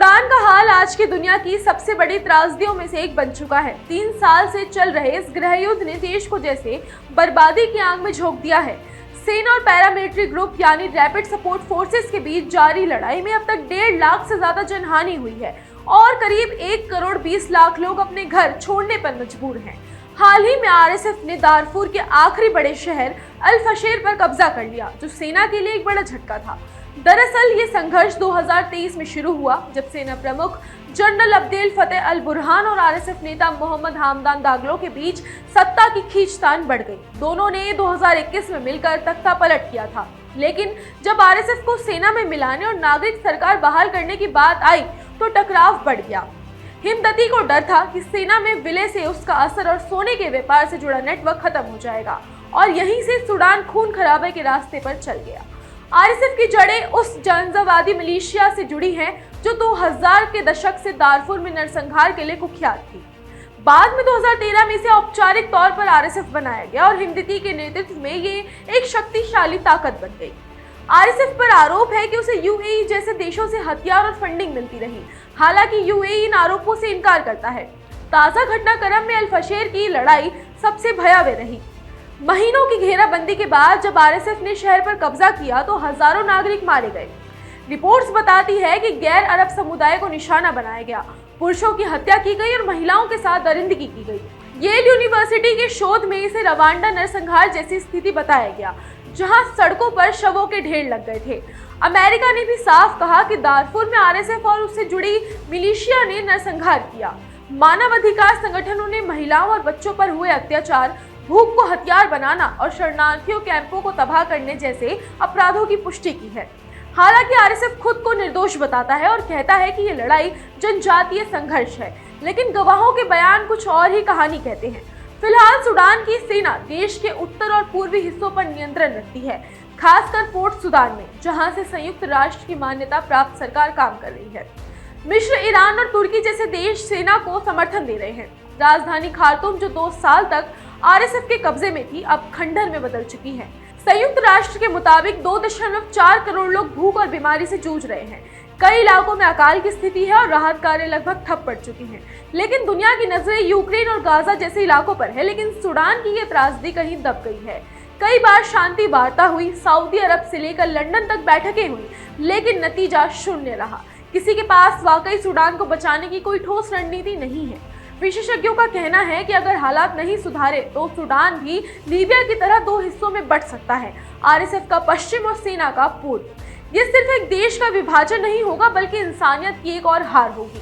Sudan का हाल आज की दुनिया की सबसे बड़ी त्रासदियों में से एक बन चुका है। 3 साल से चल रहे इस गृह युद्ध ने देश को जैसे बर्बादी की आग में झोंक दिया है। सेना और पैरामिलिट्री ग्रुप यानी रैपिड सपोर्ट फोर्सेस के बीच जारी लड़ाई में अब तक 1.5 लाख से ज्यादा जनहानि हुई है और करीब 1 करोड़ 20 लाख लोग अपने घर छोड़ने पर मजबूर हैं। हाल ही में आरएसएफ ने दारफूर के आखिरी बड़े शहर अल फशेर पर कब्जा कर लिया, जो सेना के लिए एक बड़ा झटका था। दरअसल ये संघर्ष 2023 में शुरू हुआ, जब सेना प्रमुख जनरल अब्देल फतेह अल बुरहान और आरएसएफ नेता मोहम्मद हमदान दागलो के बीच सत्ता की खींचतान बढ़ गई। दोनों ने 2021 में मिलकर तख्ता पलट किया था, लेकिन जब आरएसएफ को सेना में मिलाने और नागरिक सरकार बहाल करने की बात आई तो टकराव बढ़ गया। हिमदती को डर था कि सेना में विलय से उसका असर और सोने के व्यापार से जुड़ा नेटवर्क खत्म हो जाएगा और यहीं से सूडान खून खराबे के रास्ते पर चल गया। आरएसएफ की जड़ें उस जानजावादी मिलिशिया से जुड़ी हैं जो 2000 के दशक से दारफूर में नरसंहार के लिए कुख्यात थी। बाद में 2013 में इसे औपचारिक तौर पर आरएसएफ बनाया गया और हिमदती के नेतृत्व में ये एक शक्तिशाली ताकत बन गई। आरएसएफ पर आरोप है कि उसे यूएई जैसे देशों से हथियार और फंडिंग मिलती रही। हालांकि यूएई इन आरोपों से इनकार करता है। ताजा घटनाक्रम में अल फशेर की लड़ाई सबसे भयावह रही। महीनों की घेराबंदी के बाद जब आरएसएफ ने शहर पर कब्जा किया तो हजारों नागरिक मारे गए। रिपोर्ट्स बताती है कि गैर अरब समुदाय को निशाना बनाया गया, पुरुषों की हत्या की गई और महिलाओं के साथ दरिंदगी की गई। येल यूनिवर्सिटी के शोध में इसे रवांडा नरसंहार जैसी स्थिति बताया गया, जहां सड़कों पर शवों के ढेर लग गए थे। अमेरिका ने भी साफ कहा कि दारफूर में आरएसएफ और उससे जुड़ी मिलिशिया ने नरसंहार किया। मानवाधिकार संगठनों ने महिलाओं और बच्चों पर हुए अत्याचार, भूख को हथियार बनाना और शरणार्थियों कैंपों को तबाह करने जैसे अपराधों की पुष्टि की है। हालांकि आरएसएफ खुद को निर्दोष बताता है और कहता है कि ये लड़ाई जनजातीय संघर्ष है, लेकिन गवाहों के बयान कुछ और ही कहानी कहते हैं। फिलहाल सूडान की सेना देश के उत्तर और पूर्वी हिस्सों पर नियंत्रण रखती है, खासकर पोर्ट सुदान में, जहां से संयुक्त राष्ट्र की मान्यता प्राप्त सरकार काम कर रही है। मिस्र, ईरान और तुर्की जैसे देश सेना को समर्थन दे रहे हैं। राजधानी खार्तूम, जो 2 साल तक आरएसएफ के कब्जे में थी, अब खंडहर में बदल चुकी है। संयुक्त राष्ट्र के मुताबिक 2.4 करोड़ लोग भूख और बीमारी से जूझ रहे हैं। कई इलाकों में अकाल की स्थिति है और राहत कार्य लगभग ठप पड़ चुकी हैं। लेकिन दुनिया की नजरें यूक्रेन और गाजा जैसे इलाकों पर है, लेकिन सूडान की ये त्रासदी कहीं दब गई है। कई बार शांति वार्ता हुई, सऊदी अरब से लेकर लंदन तक बैठकें हुई, लेकिन नतीजा शून्य रहा। किसी के पास वाकई सूडान को बचाने की कोई ठोस रणनीति नहीं है। विशेषज्ञों का कहना है कि अगर हालात नहीं सुधारे तो सूडान भी लीबिया की तरह 2 हिस्सों में बंट सकता है, आरएसएफ का पश्चिम और सेना का पूर्व। ये सिर्फ एक देश का विभाजन नहीं होगा, बल्कि इंसानियत की एक और हार होगी।